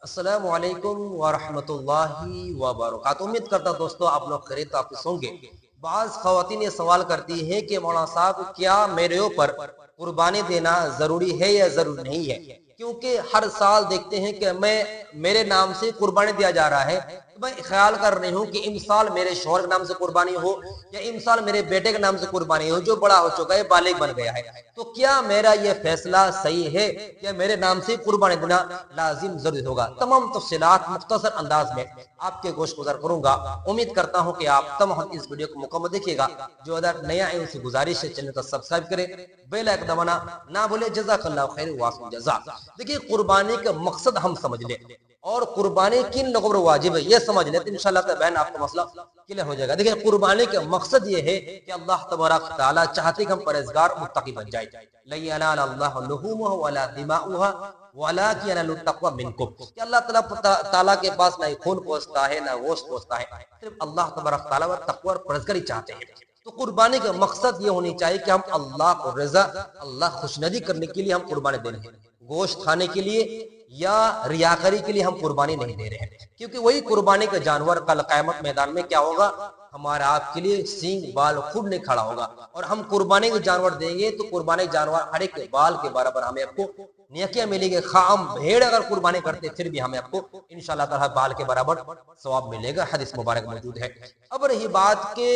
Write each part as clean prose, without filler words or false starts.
السلام علیکم ورحمۃ اللہ وبرکاتہ۔ امید کرتا ہوں دوستو آپ لوگ خیریت یافت ہوں گے۔ بعض خواتین یہ سوال کرتی ہیں کہ مولانا صاحب کیا میرے اوپر قربانی دینا ضروری ہے یا ضروری نہیں ہے، کیونکہ ہر سال دیکھتے ہیں کہ میرے نام سے قربانی دیا جا رہا ہے، تو میں خیال کر رہی ہوں کہ امسال میرے شوہر کے نام سے قربانی ہو یا امسال میرے بیٹے کے نام سے قربانی ہو جو بڑا ہو چکا ہے، بالغ بن گیا ہے، تو کیا میرا یہ فیصلہ صحیح ہے کہ میرے نام سے قربانی دینا لازم ضروری ہوگا؟ تمام تفصیلات مختصر انداز میں آپ کے گوش گزر کروں گا۔ امید کرتا ہوں کہ آپ تمام اس ویڈیو کو مکمل دیکھیے گا۔ جو ادھر نیا ہے ان سے گزارش ہے چینل کو سبسکرائب کریں، بیل آئکن دبانا نہ بھولے۔ جزاک اللہ خیر واسم جزا۔ دیکھیے قربانی کا مقصد ہم سمجھ لیں اور قربانی کن لوگوں پر واجب ہے یہ سمجھ لیں تو انشاءاللہ بہن آپ کا مسئلہ کلیئر ہو جائے گا۔ دیکھیں قربانی کا مقصد یہ ہے کہ اللہ تبارک تعالیٰ چاہتے کہ ہم پرہیزگار متقی بن جائیں۔ لَن يَنَالَ اللَّهُ لُحُومُهَا وَلَا دِمَاؤُهَا وَلَٰكِنْ يَنَالُهُ التَّقْوَىٰ مِنكُمْ کہ اللہ تعالیٰ کے پاس نہ خون پہنچتا ہے نہ گوشت پہنچتا ہے، صرف اللہ تبارک تعالیٰ اور تقوی اور پرہیزگاری چاہتے ہیں۔ تو قربانی کا مقصد یہ ہونی چاہیے کہ ہم اللہ کو رضا، اللہ خوشنودی کرنے کے لیے ہم قربانی دے رہے ہیں، گوشت کھانے کے لیے یا ریاکاری کے لیے ہم قربانی نہیں دے رہے ہیں، کیونکہ وہی قربانی کا جانور کل قیامت میدان میں کیا ہوگا؟ ہمارا آپ کے لیے سینگ بال خود نہیں کھڑا ہوگا، اور ہم قربانی کے جانور دیں گے تو قربانی جانور ہر ایک بال کے برابر ہمیں آپ کو نیکیاں ملیں گے۔ خام بھیڑ اگر قربانی کرتے پھر بھی ہمیں آپ کو انشاءاللہ تعالیٰ بال کے برابر ثواب ملے گا، حدیث مبارک موجود ہے۔ اب رہی بات کہ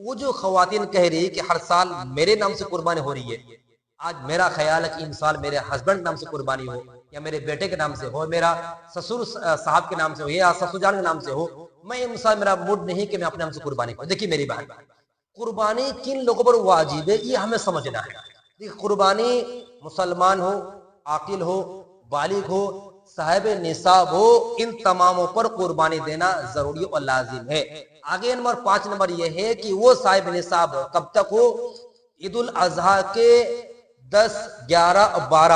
وہ جو خواتین کہہ رہی کہ ہر سال میرے نام سے قربانی ہو رہی ہے، آج میرا خیال ہے کہ ان سال میرے ہسبینڈ نام سے قربانی ہو یا میرے بیٹے کے نام سے ہو، میرا سسر صاحب کے نام سے ہو یا سسر جان کے نام سے ہو، میں ان سال میرا موڈ نہیں کہ میں اپنے نام سے قربانی کروں۔ دیکھیے میری بہن، قربانی کن لوگوں پر واجب ہے یہ ہمیں سمجھنا ہے۔ دیکھیے قربانی مسلمان ہو، عاقل ہو، بالغ ہو، صاحب نصاب ہو، ان تماموں پر قربانی دینا ضروری اور لازم ہے۔ آگے نمبر 5 نمبر یہ ہے کہ وہ صاحب نصاب کب تک ہو؟ عید الاضحیٰ کے 10، 11 اور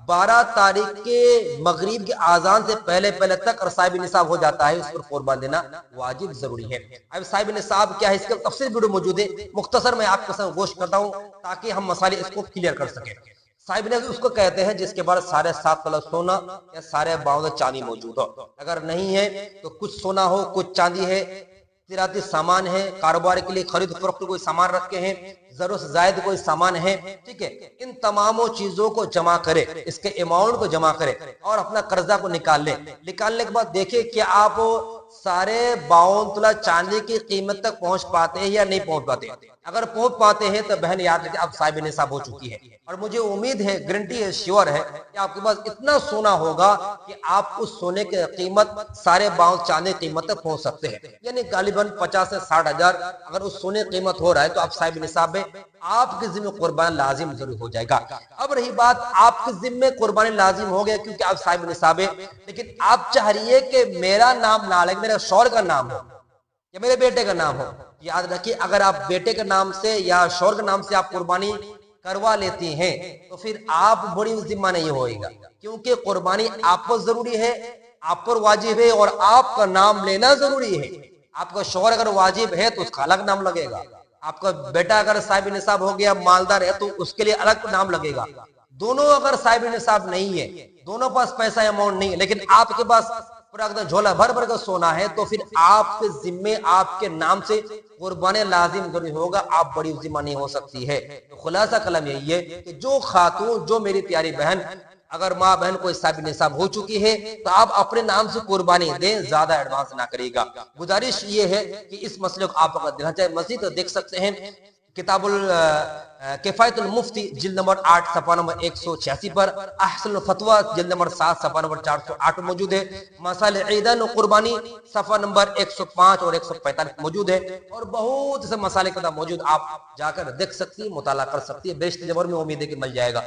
12 تاریخ کے مغرب کے آذان سے پہلے تک اور صاحب نصاب ہو جاتا ہے، اس پر قربان دینا واجب ضروری ہے۔ اب صاحب نصاب کیا ہے اس کے تفصیل ویڈیو موجود ہے، مختصر میں آپ کے ساتھ گوشت کرتا ہوں تاکہ ہم مسائل اس کو کلیئر کر سکیں۔ صاحب نصاب اس کو کہتے ہیں جس کے بعد 7.5 تولا سونا یا 52 چاندی موجود ہو، اگر نہیں ہے تو کچھ سونا ہو، کچھ چاندی ہے، تجارتی سامان ہے، کاروبار کے لیے خرید فروخت کوئی سامان رکھے ہیں، ضرورت سے زائد کوئی سامان ہے، ٹھیک ہے، ان تماموں چیزوں کو جمع کرے، اس کے اماؤنٹ کو جمع کرے اور اپنا قرضہ کو نکال لے۔ نکالنے کے بعد دیکھیں کہ آپ سارے 52 تولا چاندی کی قیمت تک پہنچ پاتے ہیں یا نہیں پہنچ پاتے۔ اگر پہنچ پاتے ہیں تو بہن یاد رکھیں اب صاحب نصاب ہو چکی ہے، اور مجھے امید ہے، گارنٹی ہے، شیور ہے کہ آپ کے پاس اتنا سونا ہوگا کہ آپ اس سونے کی قیمت 52 چاندی قیمت تک پہنچ سکتے ہیں، یعنی غالباً 50 سے 60 ہزار اگر اس سونے قیمت ہو رہا ہے تو آپ صاحب نصاب میں آپ کے ذمہ قربانی لازم ضرور ہو جائے گا۔ اب رہی بات آپ کے ذمہ قربانی لازم ہو گیا کیونکہ آپ صاحب نصاب ہے، لیکن آپ چاہ رہی ہے کہ میرا نام نہ لے، میرے شوہر کا نام ہو یا میرے بیٹے کا نام ہو۔ یاد رکھیے اگر آپ بیٹے کے نام سے یا شوہر کے نام سے آپ قربانی کروا لیتی ہیں تو پھر آپ بڑی ذمہ نہیں ہوئے گا، کیونکہ قربانی آپ پر ضروری ہے، آپ پر واجب ہے اور آپ کا نام لینا ضروری ہے۔ آپ کا شوہر اگر واجب ہے تو اس کا الگ نام لگے گا، آپ کا بیٹا اگر صاحب نصاب ہو گیا مالدار ہے تو اس کے لیے الگ نام لگے گا۔ دونوں اگر صاحب نصاب نہیں ہے، دونوں پاس پیسہ اماؤنٹ نہیں ہے، لیکن آپ کے پاس پورا جھولا بھر کا سونا ہے تو پھر آپ کے ذمے آپ کے نام سے قربانی لازم ضروری ہوگا، آپ بڑی ذمہ نہیں ہو سکتی ہے۔ تو خلاصہ کلام یہی ہے کہ جو خاتون، جو میری پیاری بہن اگر ماں بہن کوئی صاحب نصاب ہو چکی ہے تو آپ اپنے نام سے قربانی دیں، زیادہ ایڈوانس نہ کرے گا۔ گزارش یہ ہے کہ اس مسئلے کو آپ اگر دیکھنا چاہے مزید تو دیکھ سکتے ہیں، کتاب کفایت المفتی جلد نمبر 8 صفحہ نمبر 186 پر، احسن الفتویٰ جلد نمبر 7 صفحہ نمبر 408 موجود ہے، مسائل عیدین و قربانی صفحہ نمبر 105 اور 145 موجود ہے، اور بہت سے مسائل کتاب موجود، آپ جا کر دیکھ سکتی ہیں، مطالعہ کر سکتی ہے، بیشتر جبر میں امید ہے کہ مل جائے گا۔